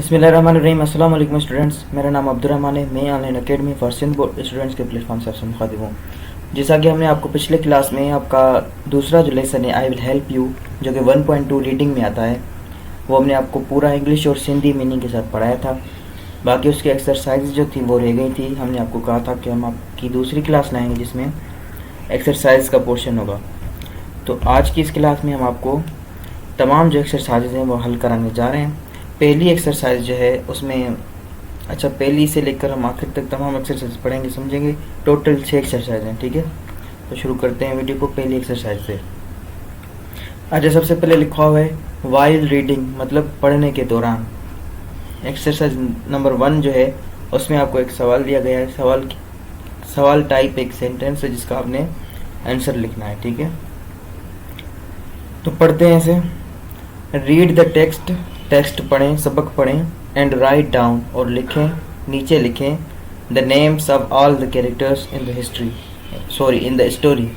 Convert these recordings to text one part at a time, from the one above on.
बिस्मिल्लाहिर्रहमानिर्रहीम। अस्सलाम वालेकुम स्टूडेंट्स, मेरा नाम अब्दुर्रहमान है। मैं online academy for Sindh board students के प्लेटफॉर्म से आपसे मुखातिब हूँ। जैसा कि हमने आपको पिछले क्लास में आपका दूसरा जो लेसन है आई विल हेल्प यू, जो कि 1.2 रीडिंग में आता है, वो हमने आपको पूरा इंग्लिश और सिंधी मीनिंग के साथ पढ़ाया था। बाकी उसकी एक्सरसाइज जो थी वो रह गई थी। हमने आपको कहा था कि हम आपकी दूसरी क्लास लाएँगे जिसमें एक्सरसाइज का पोर्शन होगा। तो आज की इस क्लास में हम आपको तमाम जो एक्सरसाइज हैं वो हल कराने जा रहे हैं। पहली एक्सरसाइज जो है उसमें पहली से लेकर हम आखिर तक तमाम एक्सरसाइज पढ़ेंगे, समझेंगे। टोटल 6 एक्सरसाइज हैं, ठीक है। तो शुरू करते हैं वीडियो को पहली एक्सरसाइज से। अच्छा, सबसे पहले लिखा हुआ है वाइल रीडिंग, मतलब पढ़ने के दौरान। एक्सरसाइज नंबर 1 जो है उसमें आपको एक सवाल दिया गया है। सवाल टाइप एक सेंटेंस है जिसका आपने आंसर लिखना है, ठीक है। तो पढ़ते हैं इसे। रीड द टेक्स्ट, टेक्स्ट पढ़ें, सबक पढ़ें। एंड राइट डाउन, और लिखें, नीचे लिखें the names of all the characters in the story,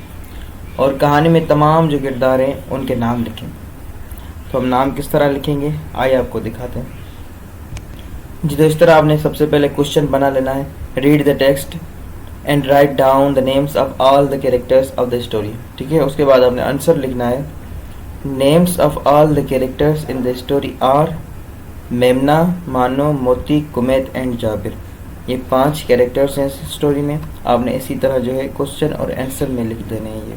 और कहानी में तमाम जो किरदार हैं उनके नाम लिखें। तो हम नाम किस तरह लिखेंगे आइए आपको दिखाते हैं जी। तो इस तरह आपने सबसे पहले क्वेश्चन बना लेना है, read the text and write down the names of all the characters of the story, ठीक है। उसके बाद आपने आंसर लिखना है, names of all the characters in the story are Memna, Mano, मोती, कुमैत एंड जाबिर। ये 5 कैरेक्टर्स हैं इस स्टोरी में। आपने इसी तरह जो है क्वेश्चन और आंसर में लिख देने हैं ये,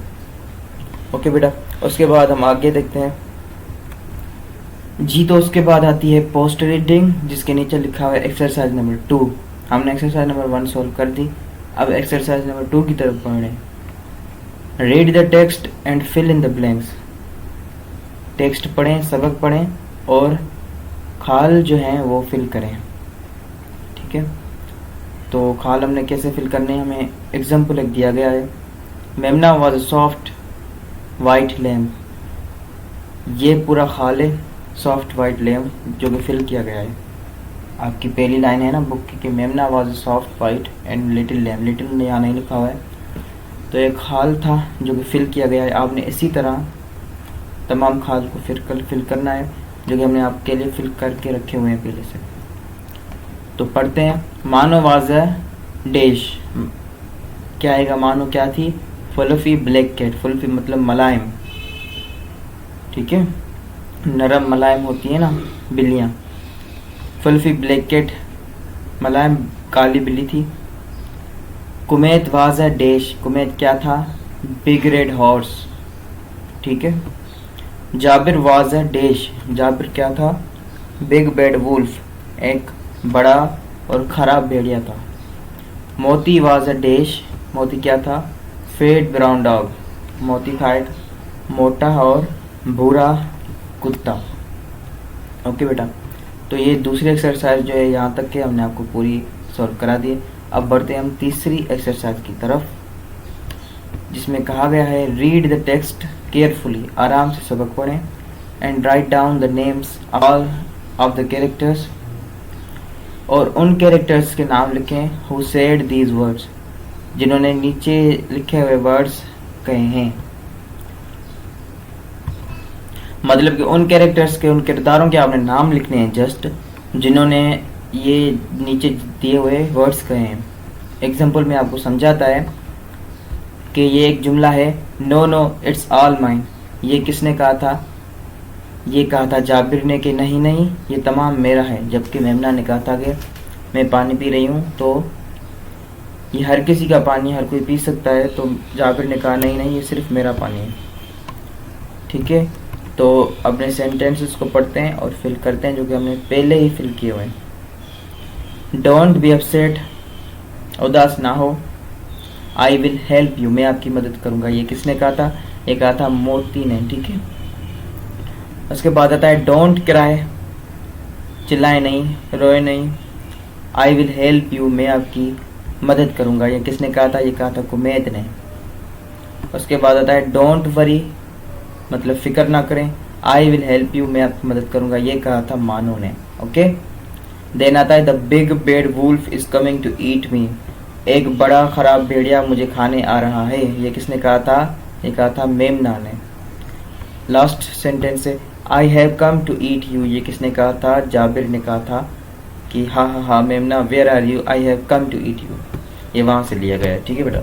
ओके बेटा। उसके बाद हम आगे देखते हैं जी। तो उसके बाद आती है पोस्ट रीडिंग, जिसके नीचे लिखा हुआ है एक्सरसाइज नंबर 2। हमने एक्सरसाइज नंबर 1 सॉल्व कर दी, अब एक्सरसाइज नंबर 2 की तरफ बढ़ रहे हैं। Read the text and fill in the blanks. Text पढ़ें, सबक पढ़ें और खाल जो हैं वो फिल करें, ठीक है। तो खाल हमने कैसे फिल करने हैं, हमें एग्जाम्पल एक दिया गया है। Memna was a soft white lamp. ये पूरा खाल है, सॉफ्ट वाइट लैम्प, जो कि फिल किया गया है। आपकी पहली लाइन है ना बुक की कि मेमना was a soft white and little lamp. Little यहाँ नहीं लिखा हुआ है, तो एक खाल था जो कि फिल किया गया है। आपने इसी तरह तमाम खाल को फिल करना है, जो कि हमने आपके लिए फिल करके रखे हुए हैं पहले से। तो पढ़ते हैं। मानो वाज अ डैश, क्या आएगा, मानो क्या थी, फ्लफी ब्लैक कैट। फ्लफी मतलब मुलायम, ठीक है, नरम मुलायम होती है ना बिल्लियाँ। फ्लफी ब्लैक कैट, मुलायम काली बिल्ली थी। कुमैत वाज अ डैश, कुमैत क्या था, बिग रेड हॉर्स, ठीक है। Jabir was a dash, Jabir क्या था, बिग बैड वुल्फ, एक बड़ा और खराब भेड़िया था। मोती वाज अ डैश, मोती क्या था, फेड ब्राउन डॉग, मोती था एक मोटा और भूरा कुत्ता, ओके बेटा। तो ये दूसरी एक्सरसाइज जो है यहाँ तक के हमने आपको पूरी सॉल्व करा दी। अब बढ़ते हैं हम तीसरी एक्सरसाइज की तरफ, जिसमें कहा गया है रीड द टेक्स्ट केयरफुली, आराम से सबक पढ़ें। And write down the names all of the characters, और उन कैरेक्टर्स के नाम लिखें हु सेड दीज वर्ड्स, जिन्होंने नीचे लिखे हुए वर्ड्स कहे हैं। मतलब कि उन कैरेक्टर्स के, उन किरदारों के आपने नाम लिखने हैं जस्ट, जिन्होंने ये नीचे दिए हुए वर्ड्स कहे हैं। एग्जाम्पल में आपको समझाता है कि ये एक जुमला है, no no it's all mine. ये किसने कहा था, ये कहा था जाबिर ने कि नहीं नहीं ये तमाम मेरा है। जबकि मेमना ने कहा था कि मैं पानी पी रही हूँ, तो ये हर किसी का पानी, हर कोई पी सकता है। तो जाबिर ने कहा नहीं नहीं ये सिर्फ मेरा पानी है, ठीक है। तो अपने सेंटेंसेस को पढ़ते हैं और फिल करते हैं, जो कि हमने पहले ही फिल किए हुए हैं। डोंट बी अपसेट, उदास ना हो। आई विल हेल्प यू, मैं आपकी मदद करूंगा। ये किसने कहा था, ये कहा था मोती ने, ठीक है। उसके बाद आता है डोंट क्राई, चिल्लाए नहीं, रोए नहीं। आई विल हेल्प यू, मैं आपकी मदद करूंगा। ये किसने कहा था, ये कहा था कुमैत ने। उसके बाद आता है डोंट वरी, मतलब फिक्र ना करें। आई विल हेल्प यू, मैं आपकी मदद करूंगा। ये कहा था मानो ने, ओके। देन आता है the big bad wolf is coming to eat me, एक बड़ा खराब भेड़िया मुझे खाने आ रहा है। ये किसने कहा था, ये कहा था मेमना ने। लास्ट सेंटेंस है I have come to eat you, ये किसने कहा था, जाबिर ने कहा था कि हाँ हाँ हाँ Memna where are you, I have come to eat you, ये वहाँ से लिया गया है। ठीक है बेटा,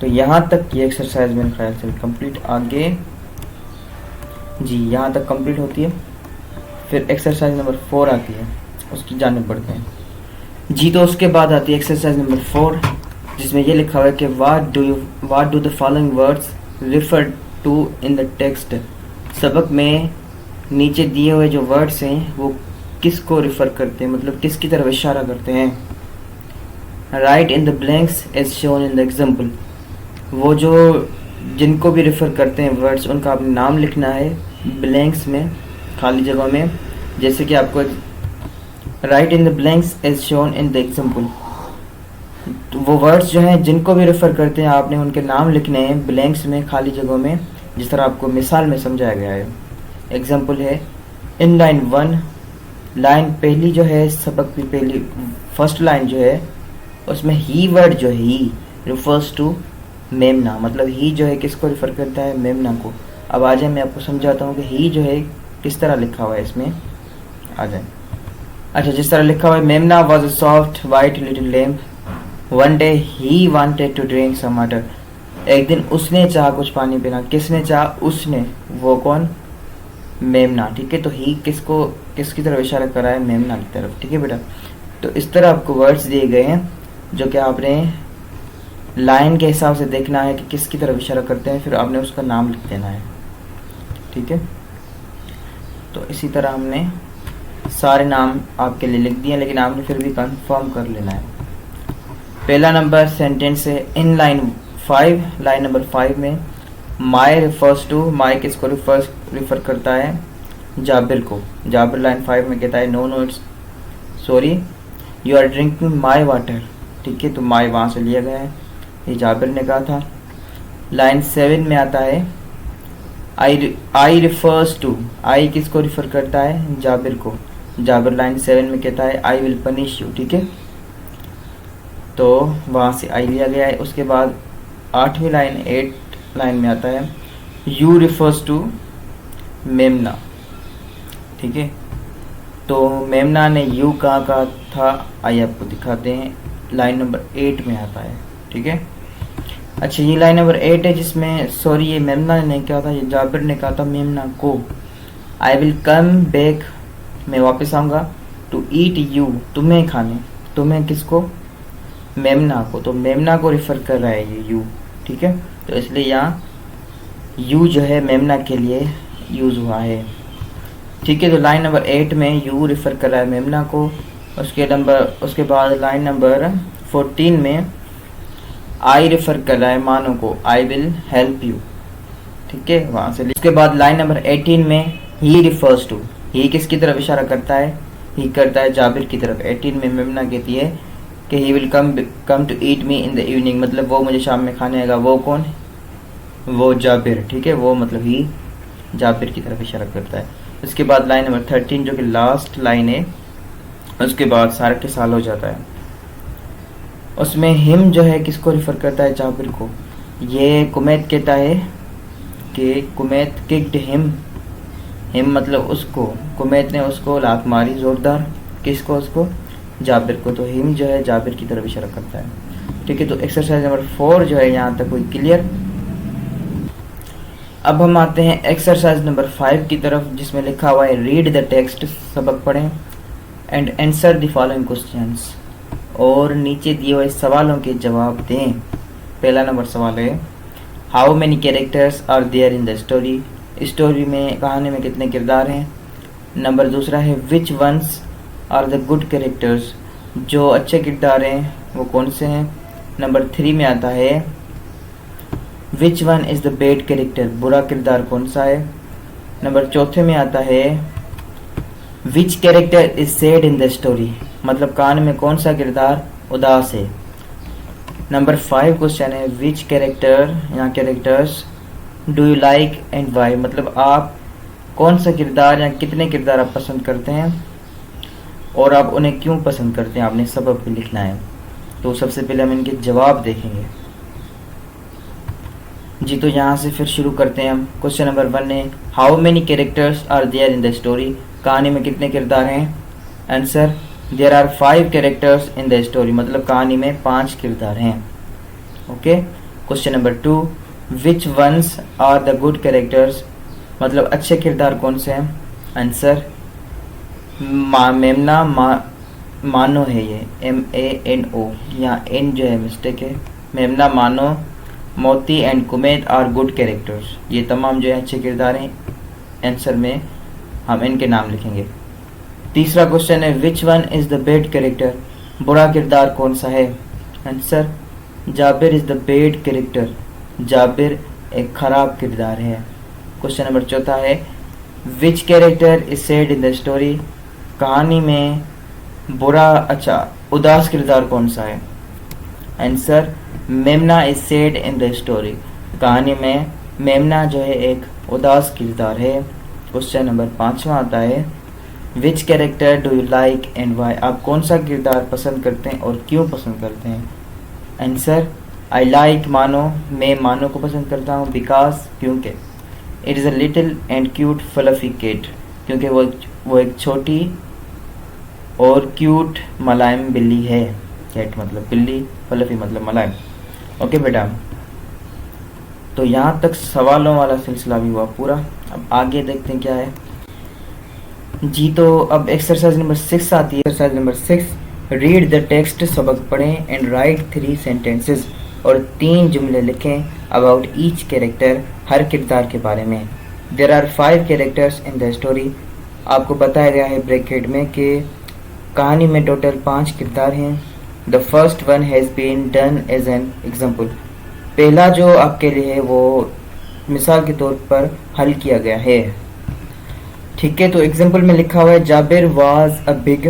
तो यहाँ तक की एक्सरसाइज मेरे ख्याल से कंप्लीट। आगे जी यहाँ तक कंप्लीट होती है, फिर एक्सरसाइज नंबर 4 आती है, उसकी जानिब बढ़ते हैं जी। तो उसके बाद आती है एक्सरसाइज नंबर 4, जिसमें ये लिखा हुआ है कि what do the following words refer to in the text. सबक में नीचे दिए हुए जो वर्ड्स हैं वो किसको रिफ़र करते हैं, मतलब किसकी तरफ इशारा करते हैं। Write in the blanks as shown in the example. वो जो जिनको भी रिफ़र करते हैं वर्ड्स, उनका आपने नाम लिखना है ब्लैंक्स में, खाली जगह में। जैसे कि आपको write in the blanks as shown in the example, तो वो वर्ड्स जो हैं जिनको भी रेफ़र करते हैं आपने उनके नाम लिखने हैं ब्लैंक्स में, खाली जगहों में, जिस तरह आपको मिसाल में समझाया गया है। एग्जाम्पल है इन लाइन 1, लाइन पहली जो है सबक की पहली फर्स्ट लाइन जो है उसमें ही वर्ड जो है ही रिफर्स टू मेमना, मतलब ही जो है किसको रिफ़र करता है, मेमना को। अब आ जाए मैं आपको समझाता हूँ कि ही जो है किस तरह लिखा हुआ है इसमें, आ जाए। अच्छा, जिस तरह लिखा हुआ है Memna was a soft white little lamb, one day he wanted to drink some water. एक दिन उसने चाहा कुछ पानी पीना, किसने चाहा, उसने, वो कौन, मेमना। ठीक है, तो ही किसको किसकी तरफ इशारा करा है, मेमना की तरफ। ठीक है बेटा, तो इस तरह आपको वर्ड्स दिए गए हैं जो कि आपने लाइन के हिसाब से देखना है कि किसकी तरफ इशारा करते हैं, फिर आपने उसका नाम लिख देना है। ठीक है, तो इसी तरह हमने सारे नाम आपके लिए लिख दिए, लेकिन आपने फिर भी कंफर्म कर लेना है। पहला नंबर सेंटेंस है इन लाइन 5, लाइन नंबर 5 में माई रिफर्स टू, माई किसको रिफर करता है, जाबिर को। जाबिर लाइन 5 में कहता है no no it's sorry you are drinking my water. ठीक है, तो माई वहाँ से लिया गया है, ये जाबिर ने कहा था। लाइन 7 में आता है आई रिफर्स टू, आई किसको रिफर करता है, जाबिर को। जाबिर लाइन 7 में कहता है आई विल पनिश यू। ठीक है, तो वहाँ से आई लिया गया है। उसके बाद 8वीं लाइन 8 लाइन में आता है यू रिफर्स टू मेमना। ठीक है, तो मेमना ने यू कहाँ कहा था, आइए आपको दिखाते हैं, लाइन नंबर 8 में आता है। ठीक है, अच्छा ये लाइन नंबर 8 है जिसमें सॉरी ये मेमना ने कहा था, ये जाबिर ने कहा था मेमना को आई विल कम बैक, मैं वापस आऊँगा, टू ईट यू, तुम्हें खाने, तुम्हें किसको, मेमना को। तो मेमना को रिफ़र कर रहा है ये यू। ठीक है, तो इसलिए यहाँ यू जो है मेमना के लिए यूज़ हुआ है। ठीक है, तो लाइन नंबर 8 में यू रिफ़र कर रहा है मेमना को। उसके बाद लाइन नंबर 14 में आई रिफ़र कर रहा है मानो को, आई विल हेल्प यू। ठीक है, वहाँ से। उसके बाद लाइन नंबर 18 में ही रिफर्स टू, ही किसकी तरफ इशारा करता है, ही करता है जाबिर की तरफ। 18 में मेमना कहती है कि he will come to eat me in the evening, मतलब वो मुझे शाम में खाने आएगा। वो कौन, वो जाबिर। ठीक है, वो मतलब ही जाबिर की तरफ इशारा करता है। उसके बाद लाइन नंबर 13 जो कि लास्ट लाइन है, उसके बाद सारे के साल हो जाता है। उसमें हिम जो है किसको रिफ़र करता है, जाबिर को। ये कुमैत कहता है कि कुमैत किक्ड हिम, हिम मतलब उसको, कुमैत ने उसको लात मारी ज़ोरदार, किसको, उसको, जाबिर को। तो हिम जो है जाबिर की तरफ इशारा करता है। ठीक है, तो एक्सरसाइज नंबर 4 जो है यहाँ तक हुई क्लियर। अब हम आते हैं एक्सरसाइज नंबर 5 की तरफ, जिसमें लिखा हुआ है रीड द टेक्स्ट, सबक पढ़ें, and answer the following questions, और नीचे दिए हुए सवालों के जवाब दें। पहला नंबर सवाल है how many characters are there in the story, story में, कहानी में कितने किरदार हैं। नंबर दूसरा है which ones are the good characters, जो अच्छे किरदार हैं वो कौन से हैं। नंबर 3 में आता है which one is the bad character, बुरा किरदार कौन सा है। नंबर 4 में आता है which character is sad in the story, मतलब कहानी में कौन सा किरदार उदास है। नंबर 5 क्वेश्चन है विच कैरेक्टर या characters do you like and why, मतलब आप कौन सा किरदार या कितने किरदार आप पसंद करते हैं और आप उन्हें क्यों पसंद करते हैं, आपने सबक भी लिखना है। तो सबसे पहले हम इनके जवाब देखेंगे जी। तो यहाँ से फिर शुरू करते हैं हम। क्वेश्चन नंबर 1 है how many characters are there in the story, कहानी में कितने किरदार हैं। Answer there are 5 characters in the story, मतलब कहानी में 5 किरदार हैं। Okay. Question number 2, which ones are the good characters, मतलब अच्छे किरदार कौन से हैं? आंसर मेमना मानो है, ये MANO, यहाँ एन जो है मिस्टेक है। मेमना, मानो, मोती एंड कुमैत आर गुड कैरेक्टर्स, ये तमाम जो है अच्छे किरदार हैं। आंसर में हम इनके नाम लिखेंगे। तीसरा क्वेश्चन है which one is the bad character, बुरा किरदार कौन सा है? Answer Jabir is the bad character, Jabir एक खराब किरदार है। क्वेश्चन नंबर चौथा है which character is sad in the story, कहानी में बुरा उदास किरदार कौन सा है? आंसर मेमना is sad in the story, कहानी में मेमना जो है एक उदास किरदार है। क्वेश्चन नंबर 5वां आता है which character do you like and why, आप कौन सा किरदार पसंद करते हैं और क्यों पसंद करते हैं? आंसर आई लाइक मानो, मैं मानो को पसंद करता हूँ, बिकॉज क्योंकि it is a little and cute fluffy kid, क्योंकि वो एक छोटी और क्यूट मुलायम बिल्ली है। कैट मतलब बिल्ली, फ्लफी मतलब मुलायम। ओके बेटा, तो यहाँ तक सवालों वाला सिलसिला भी हुआ पूरा। अब आगे देखते हैं क्या है जी। तो अब एक्सरसाइज नंबर 6 आती है। Exercise number 6, read the text, सबक पढ़ें एंड राइट 3 सेंटेंसेस, और 3 जुमले लिखें अबाउट ईच कैरेक्टर, हर किरदार के बारे में। There are 5 characters in the story, आपको बताया गया है ब्रैकेट में कि कहानी में टोटल 5 किरदार हैं। The first one has been done as an example, पहला जो आपके लिए है वो मिसाल के तौर पर हल किया गया है। ठीक है, तो एग्जाम्पल में लिखा हुआ है Jabir was a big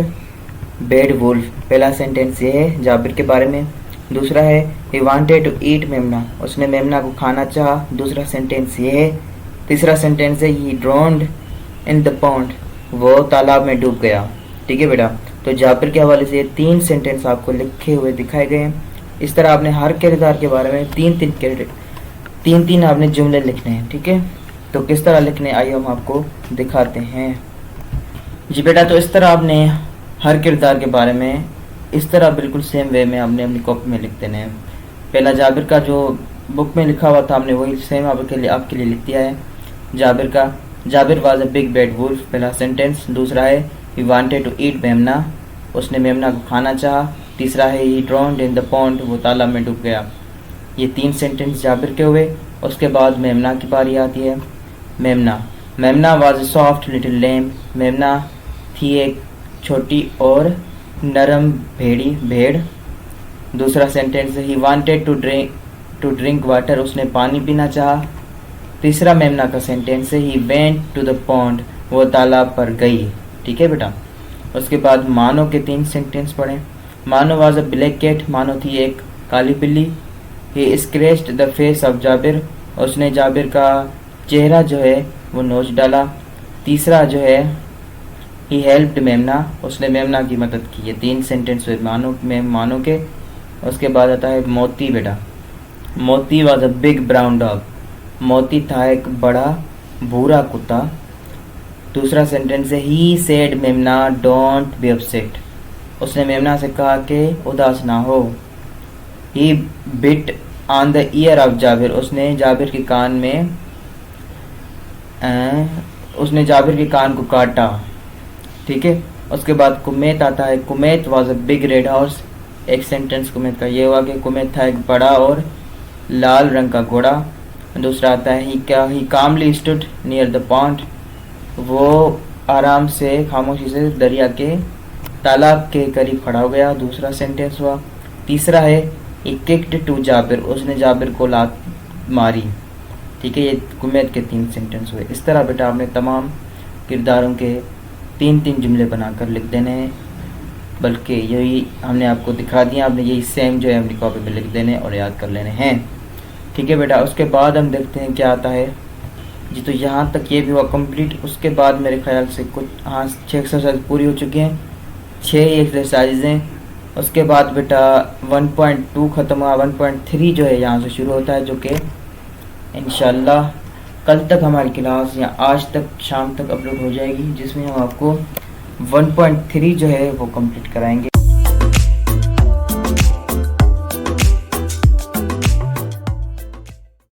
bad wolf, पहला सेंटेंस ये है जाबिर के बारे में। दूसरा है ही वांटेड टू ईट मेमना, उसने मेमना को खाना चाहा, दूसरा सेंटेंस ये है। तीसरा सेंटेंस है ही ड्रोन्ड इन द पॉन्ड, वो तालाब में डूब गया। ठीक है बेटा, तो जाबिर के हवाले से 3 सेंटेंस आपको लिखे हुए दिखाए गए हैं। इस तरह आपने हर किरदार के बारे में 3-3 आपने जुमले लिखने हैं। ठीक है, तो किस तरह लिखने आइए हम आपको दिखाते हैं जी बेटा। तो इस तरह आपने हर किरदार के बारे में इस तरह बिल्कुल सेम वे में आपने अपनी कॉपी में लिख देने हैं। पहला जाबिर का जो बुक में लिखा हुआ था हमने वही सेम आपके लिए लिख दिया है। जाबिर का, Jabir was a big bad wolf, पहला सेंटेंस। दूसरा है ही वांटेड टू ईट मेमना, उसने मेमना को खाना चाहा। तीसरा है ही ड्रोन्ड इन द पॉन्ड, वो तालाब में डूब गया। ये 3 सेंटेंस जाबिर के हुए। उसके बाद मेमना की बारी आती है। Memna was a soft little lamb, Memna थी एक छोटी और नरम भेड़। दूसरा sentence he wanted to drink water, उसने पानी पीना चाहा। तीसरा मेमना का सेंटेंस है he went to the pond, वो तालाब पर गई। ठीक है बेटा, उसके बाद मानो के 3 सेंटेंस पढ़ें। मानो वाज अ ब्लैक कैट, मानो थी एक काली बिल्ली। He scratched the face of Jabir, उसने जाबिर का चेहरा जो है वो नोच डाला। तीसरा जो है ही हेल्प्ड मेमना, उसने मेमना की मदद की। ये 3 सेंटेंस हुए मानो के। उसके बाद आता है मोती बेटा। Moti was a big brown dog, Moti था एक बड़ा भूरा कुत्ता। दूसरा सेंटेंस है ही सेड मेमना डोंट बी अपसेट, उसने मेमना से कहा कि उदास ना हो। He bit on the ear of Jabir, उसने जाबिर के कान को काटा। ठीक है, उसके बाद कुमैत आता है। Kumait was a big red horse, एक सेंटेंस कुमैत का ये हुआ कि कुमैत था एक बड़ा और लाल रंग का घोड़ा। दूसरा आता है ही कामली स्टूड नियर द पॉन्ड, वो आराम से खामोशी से दरिया के तालाब के करीब खड़ा हो गया। दूसरा सेंटेंस हुआ। तीसरा है ही किक्ड टू जाबिर, उसने जाबिर को लात मारी। ठीक है, ये कुमैत के 3 सेंटेंस हुए। इस तरह बेटा आपने तमाम किरदारों के 3-3 जुमले बनाकर लिख देने हैं, बल्कि यही हमने आपको दिखा दिया, आपने यही सेम जो है अपनी कॉपी में लिख देने और याद कर लेने हैं। ठीक है बेटा, उसके बाद हम देखते हैं क्या आता है जी। तो यहाँ तक ये भी हुआ कंप्लीट। उसके बाद मेरे ख्याल से कुछ 6 एक्सरसाइज पूरी हो चुकी हैं, 6 एक्सरसाइज हैं। उसके बाद बेटा 1.2 ख़त्म हुआ, 1.3 जो है यहाँ से शुरू होता है, जो कि इंशाल्लाह कल तक हमारी क्लास या आज तक शाम तक अपलोड हो जाएगी, जिसमें हम आपको 1.3 जो है वो कंप्लीट कराएंगे।